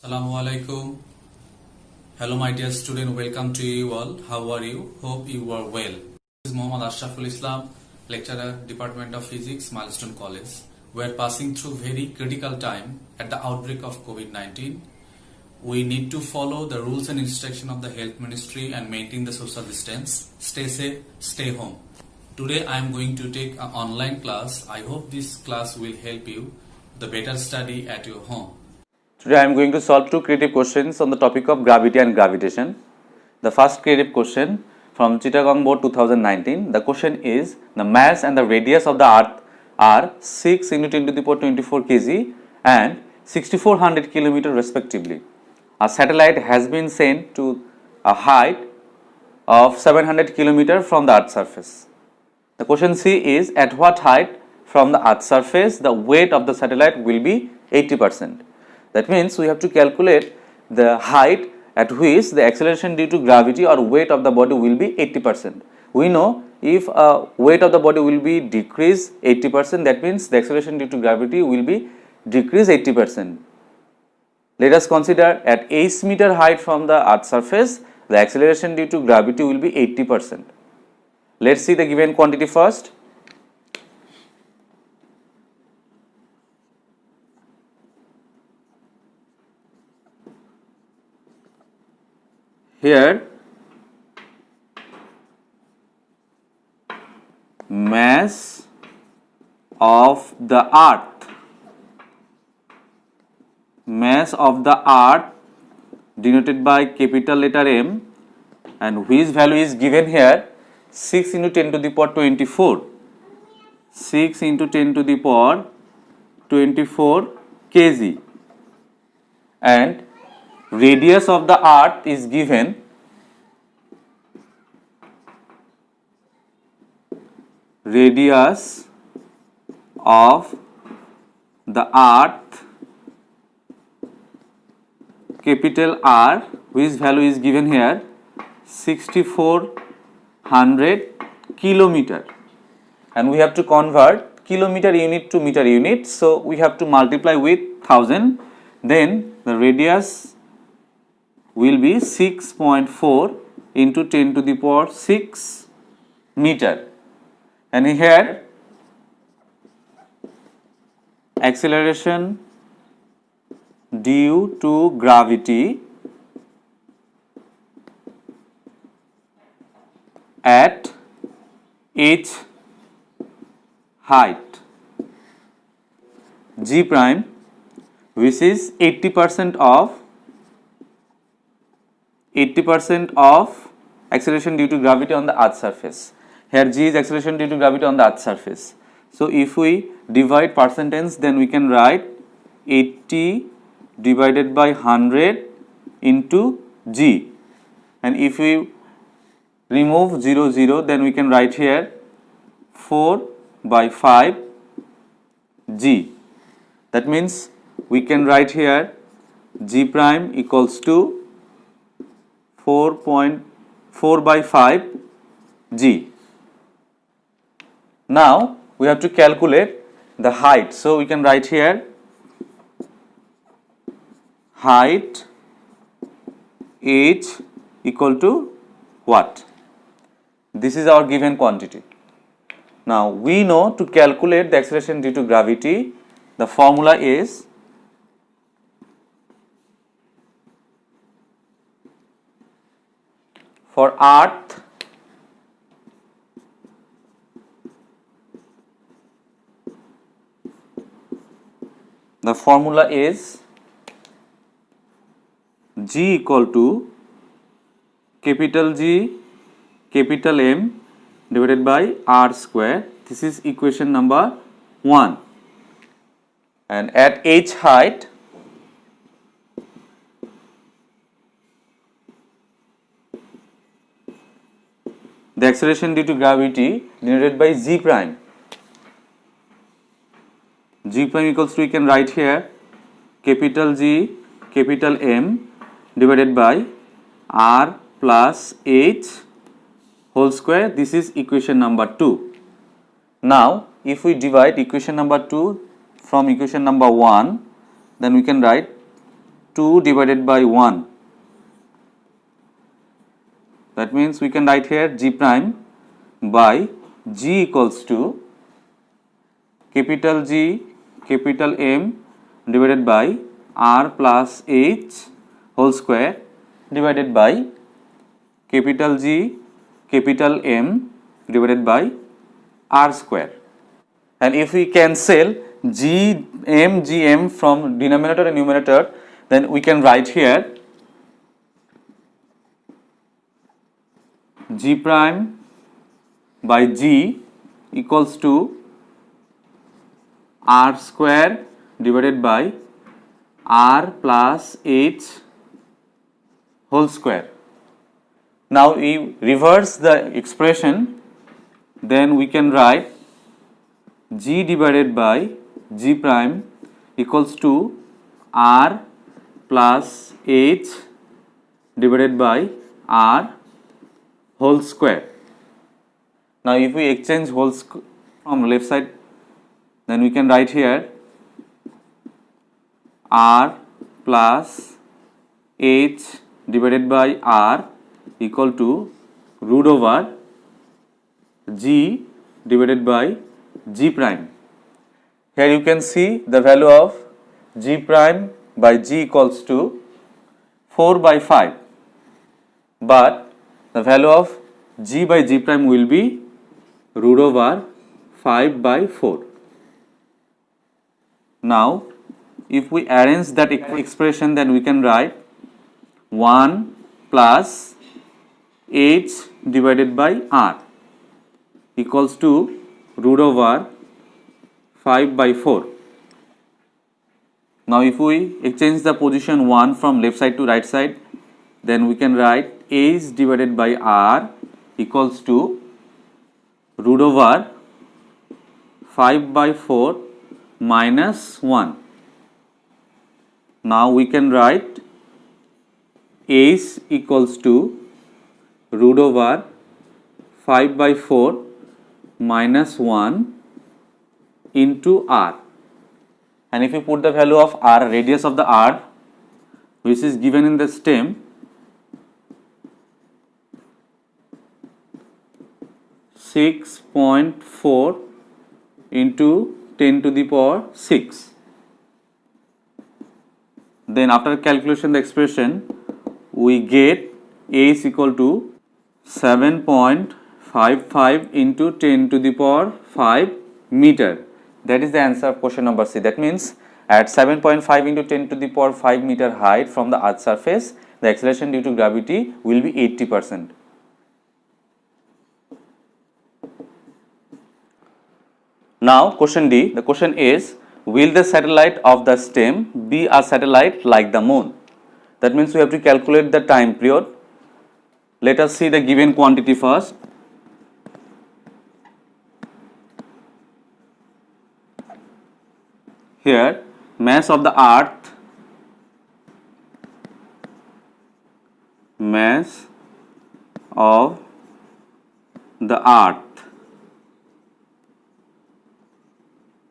Assalamu alaikum. Hello my dear student, welcome to you all. How are you? Hope you are well. This is Muhammad Ashraful Islam, lecturer, Department of Physics, Milestone College. We are passing through very critical time at the outbreak of COVID-19. We need to follow the rules and instruction of the Health Ministry and maintain the social distance. Stay safe, stay home. Today I am going to take an online class. I hope this class will help you the better study at your home. Today I am going to solve two creative questions on the topic of gravity and gravitation. The first creative question from Chittagong Board 2019. The question is, the mass and the radius of the earth are 6 into 10 to the power 24 kg and 6400 km respectively. A satellite has been sent to a height of 700 km from the earth's surface. The question C is, at what height from the earth's surface the weight of the satellite will be 80%. That means we have to calculate the height at which the acceleration due to gravity or weight of the body will be 80%. We know if weight of the body will be decreased 80%, that means the acceleration due to gravity will be decreased 80%. Let us consider at h meter height from the earth's surface, the acceleration due to gravity will be 80%. Let's see the given quantity first. Here mass of the earth denoted by capital letter M, and whose value is given here 6 into 10 to the power 24, 6 into 10 to the power 24 kg, and radius of the earth is given radius of the earth capital R, whose value is given here 6400 kilometer, and we have to convert kilometer unit to meter unit, so we have to multiply with 1000, then the radius will be 6.4 into 10 to the power 6 meter, and here acceleration due to gravity at h height g prime, which is 80% of acceleration due to gravity on the earth's surface. Here g is acceleration due to gravity on the earth's surface. So if we divide percentage, then we can write 80 divided by 100 into g, and if we remove 0, then we can write here 4 by 5 g. That means we can write here g prime equals to 4.4 by 5 g. Now we have to calculate the height, so we can write here height h equal to what? This is our given quantity. Now we know to calculate the acceleration due to gravity, the formula is for earth the formula is G equal to capital G capital M divided by R square. This is equation number 1, and at h height the acceleration due to gravity denoted by g prime. G prime equals to, we can write here capital G capital M divided by R plus H whole square. This is equation number 2. Now if we divide equation number 2 from equation number 1, then we can write 2 divided by 1. That means we can write here G prime by G equals to capital G capital M divided by R plus H whole square divided by capital G capital M divided by R square. And if we cancel Gm from denominator and numerator, then we can write here G prime by G equals to R square divided by R plus H whole square. Now we reverse the expression, then we can write G divided by G prime equals to R plus H divided by R whole square. Now if we exchange from left side, then we can write here R plus H divided by R equal to root over G divided by G prime. Here you can see the value of G prime by G equals to 4 by 5, but the value of G by G prime will be root over 5 by 4. Now if we arrange that expression, then we can write 1 plus H divided by R equals to root over 5 by 4. Now if we exchange the position 1 from left side to right side, then we can write H divided by R equals to root over 5 by 4 minus 1. Now we can write H equals to root over 5 by 4 minus 1 into R. And if you put the value of R, radius of the R, which is given in the stem, 6.4 into 10 to the power 6. Then after calculation the expression, we get A is equal to 7.55 into 10 to the power 5 meter. That is the answer of question number C. That means at 7.5 into 10 to the power 5 meter height from the earth's surface, the acceleration due to gravity will be 80%. Now question D, the question is, will the satellite of the stem be a satellite like the moon? That means we have to calculate the time period. Let us see the given quantity first. Here, mass of the earth,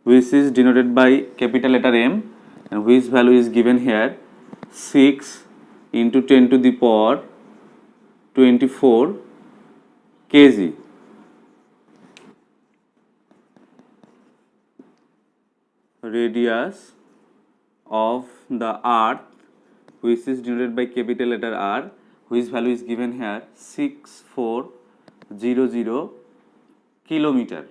which is denoted by capital letter M, and which value is given here 6 into 10 to the power 24 kg. Radius of the earth, which is denoted by capital letter R, which value is given here 6400 kilometer,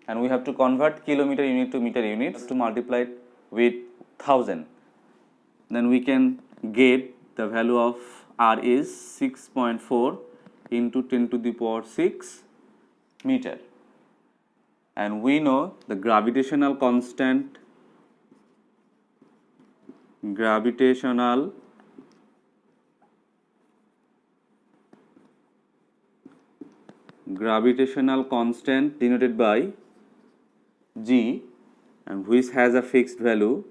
and we have to convert kilometer unit to meter units to multiply it with 1000. Then we can get the value of R is 6.4 into 10 to the power 6 meter. And we know the gravitational constant denoted by G, and which has a fixed value,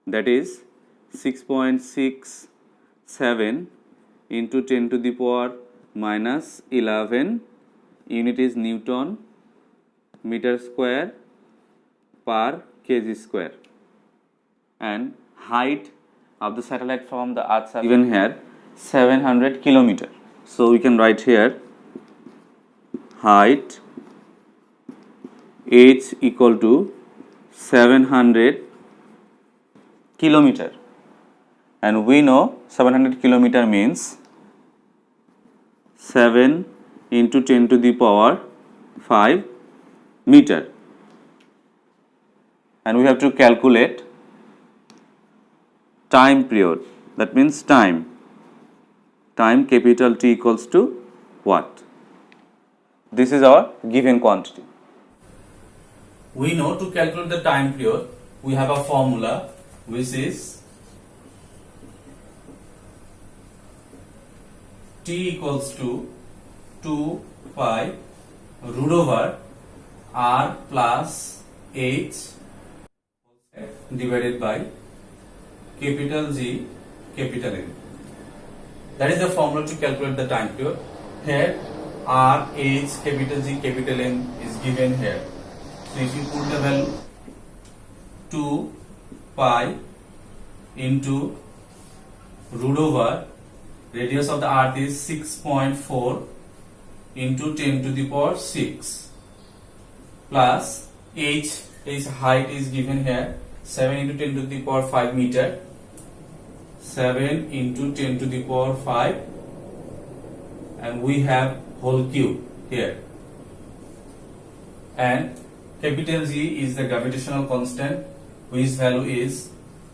that is 6.67 into 10 to the power minus 11, unit is Newton meter square per kg square, and height of the satellite from the Earth are given here 700 kilometer. So we can write here height h equal to 700 kilometer, and we know 700 kilometer means 7 into 10 to the power 5 meter, and we have to calculate time period. That means time capital T equals to what? This is our given quantity. We know to calculate the time period, we have a formula which is T equals to 2 pi root over R plus H divided by capital G capital N. That is the formula to calculate the time period. Here R, H, capital G, capital N is given here. So if you put the value 2 pi into root over radius of the earth is 6.4 into 10 to the power 6 plus H is height is given here 7 into 10 to the power 5 meter, 7 into 10 to the power 5, and we have whole cube here, and capital G is the gravitational constant whose value is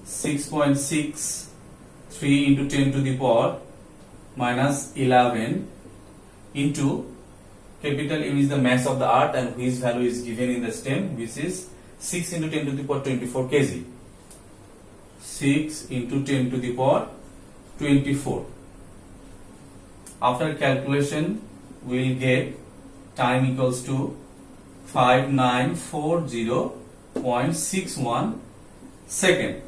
6.63 into 10 to the power minus 11 into capital M is the mass of the earth and whose value is given in the stem, which is 6 into 10 to the power 24 kg. 6 into 10 to the power 24. After calculation, we will get time equals to 5940.61 second.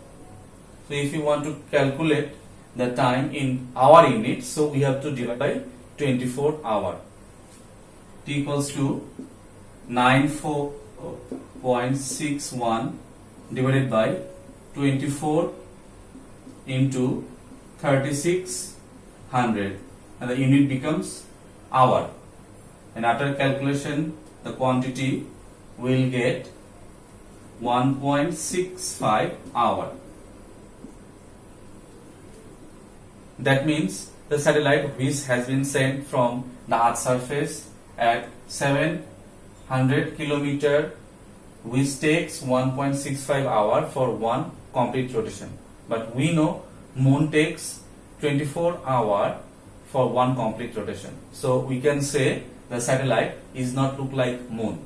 So if you want to calculate the time in hour units, so we have to divide by 24 hour. T equals to 94.61 divided by 24 into 3600, and the unit becomes hour. And after calculation, the quantity will get 1.65 hour. That means the satellite which has been sent from the Earth's surface at 700 kilometer, which takes 1.65 hour for one complete rotation. But we know moon takes 24 hour for one complete rotation. So we can say the satellite is not look like moon.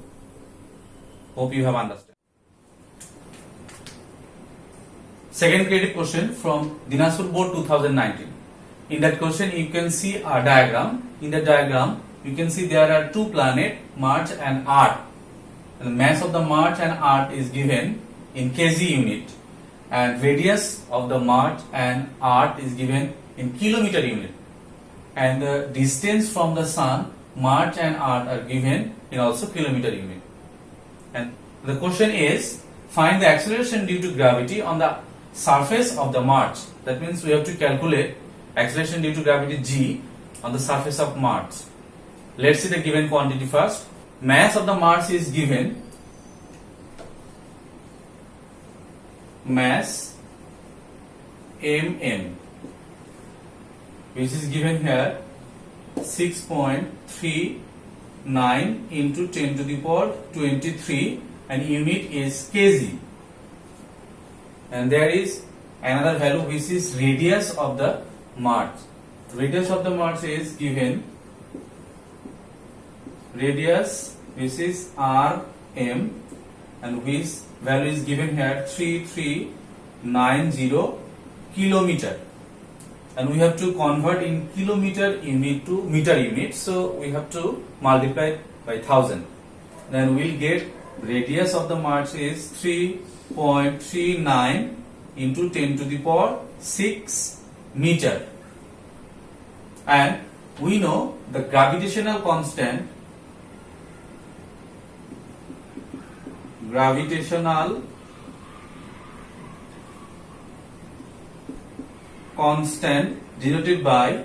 Hope you have understood. Second creative question from Dinajpur Board 2019. In that question you can see a diagram. In the diagram you can see there are two planets, Mars and Earth. And the mass of the Mars and Earth is given in kg unit, and radius of the Mars and Earth is given in kilometer unit, and the distance from the Sun, Mars and Earth are given in also kilometer unit. And the question is, find the acceleration due to gravity on the surface of the Mars. That means we have to calculate acceleration due to gravity G on the surface of Mars. Let's see the given quantity first. Mass of the Mars is given, mass mm, which is given here 6.39 into 10 to the power 23, and unit is kg. And there is another value which is radius of the Mars. Radius of the Mars is given, radius which is rm, and which value is given here 3390 kilometer, and we have to convert in kilometer unit to meter unit, so we have to multiply by 1000. Then we'll get radius of the Mars is 3.39 into 10 to the power 6 meter, and we know the gravitational constant constant denoted by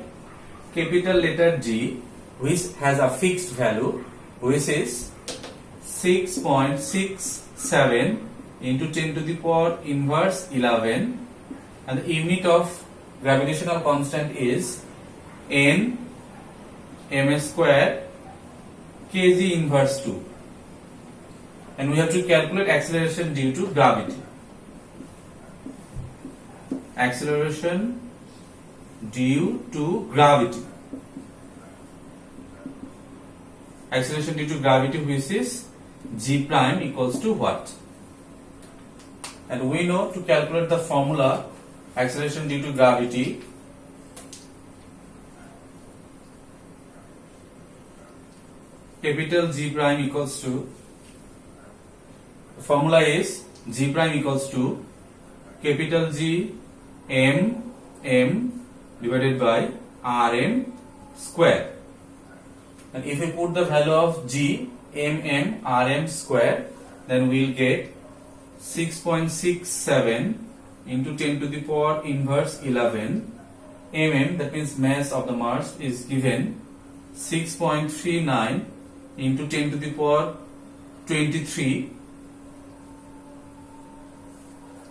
capital letter G, which has a fixed value, which is 6.67 into 10 to the power inverse 11, and the unit of gravitational constant is N m square kg inverse 2, and we have to calculate acceleration due to gravity. Acceleration due to gravity. Acceleration due to gravity, which is g prime equals to what? And we know to calculate the formula acceleration due to gravity, capital G prime equals to, the formula is G prime equals to capital G m divided by Rm square. And if we put the value of G Rm square, then we will get 6.67 into 10 to the power inverse 11 that means mass of the Mars is given 6.39 into 10 to the power 23,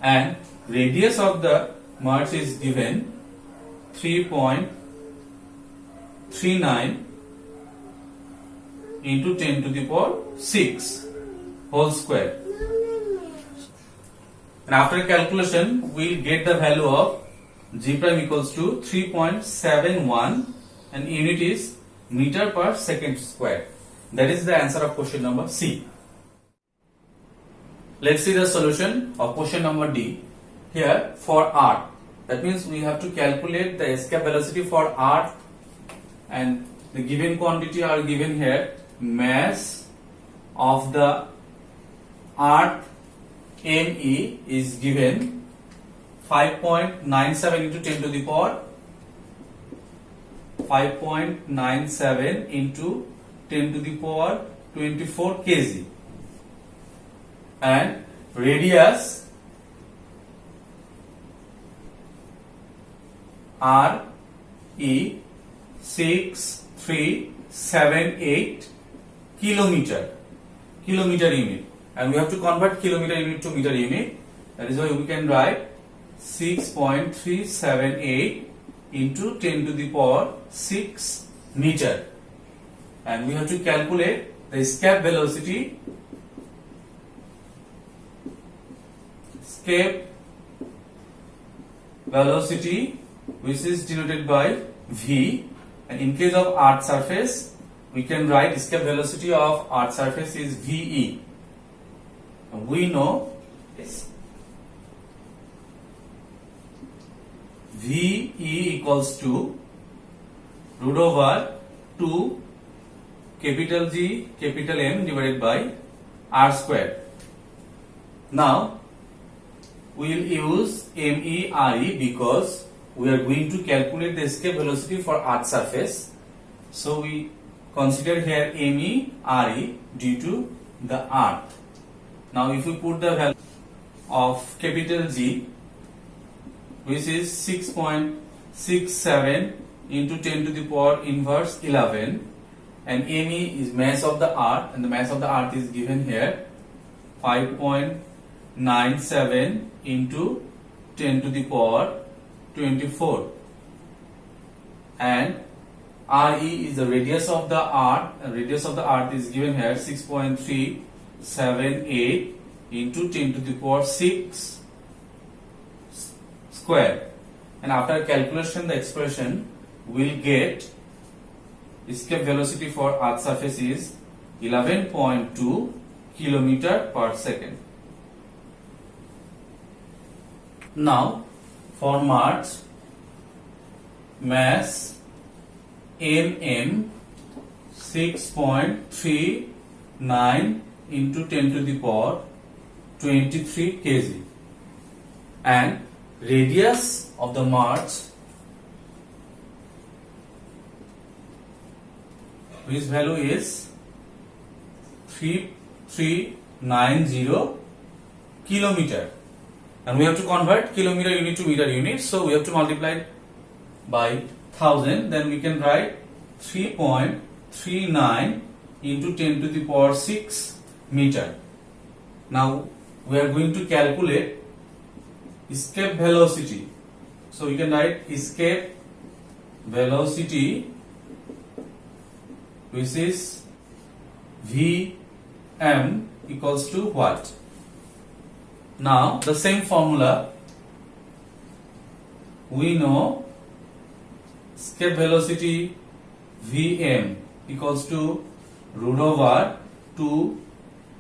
and radius of the Mars is given 3.39 into 10 to the power 6 whole square. And after calculation, we will get the value of G prime equals to 3.71, and unit is meter per second square. That is the answer of question number C. Let's see the solution of question number D. Here for Earth, that means we have to calculate the escape velocity for Earth, and the given quantity are given here. Mass of the Earth ME is given 5.97 into 10 to the power 5.97 into 10 to the power 24 kg, and radius RE 6378 kilometer unit, and we have to convert kilometer unit to meter unit. That is why we can write 6.378 into 10 to the power 6 meter, and we have to calculate the escape velocity. Which is denoted by V, and in case of Earth surface we can write escape velocity of Earth surface is VE. We know VE equals to root over 2 capital G capital M divided by R square. Now we will use MERE because we are going to calculate the escape velocity for Earth surface. So we consider here MERE due to the Earth. Now if we put the value of capital G, which is 6.67 into 10 to the power inverse 11, and ME is mass of the Earth, and the mass of the Earth is given here 5.97 into 10 to the power 24, and RE is the radius of the Earth, and radius of the Earth is given here 6.378 into 10 to the power 6 square, and after calculation the expression will get escape velocity for Earth surface is 11.2 kilometer per second. Now for Mars, mass MM 6.39 into 10 to the power 23 kg, and radius of the Mars, which value is 3390 kilometer, and we have to convert kilometer unit to meter unit, so we have to multiply by 1000, then we can write 3.39 into 10 to the power 6 meter. Now we are going to calculate escape velocity. So we can write escape velocity, which is Vm equals to what? Now the same formula, we know escape velocity Vm equals to root over 2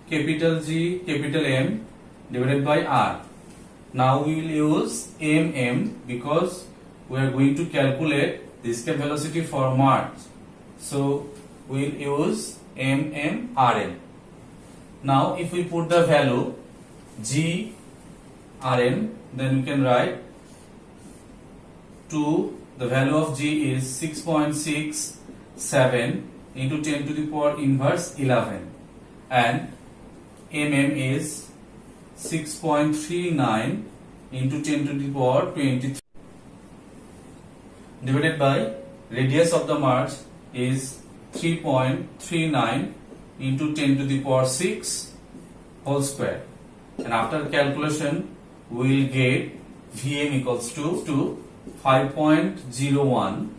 capital G capital M divided by R. Now we will use mm because we are going to calculate the escape velocity for Mars. So we will use mmRm. Now if we put the value G Rm, then we can write the value of G is 6.67 into 10 to the power inverse 11, and mm is 6.39 into 10 to the power 23 divided by radius of the Mars is 3.39 into 10 to the power 6 whole square, and after calculation we will get Vm equals to 5.01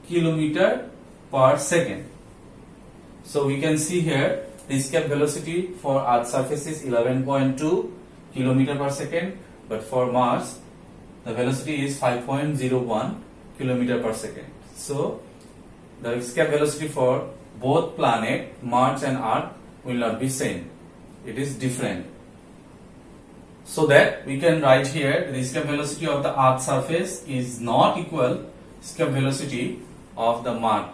kilometer per second. So we can see here the escape velocity for Earth's surface is 11.2 kilometer per second, but for Mars the velocity is 5.01 kilometer per second. So the escape velocity for both planet Mars and Earth will not be same. It is different. So that we can write here the escape velocity of the Earth's surface is not equal escape velocity of the Mars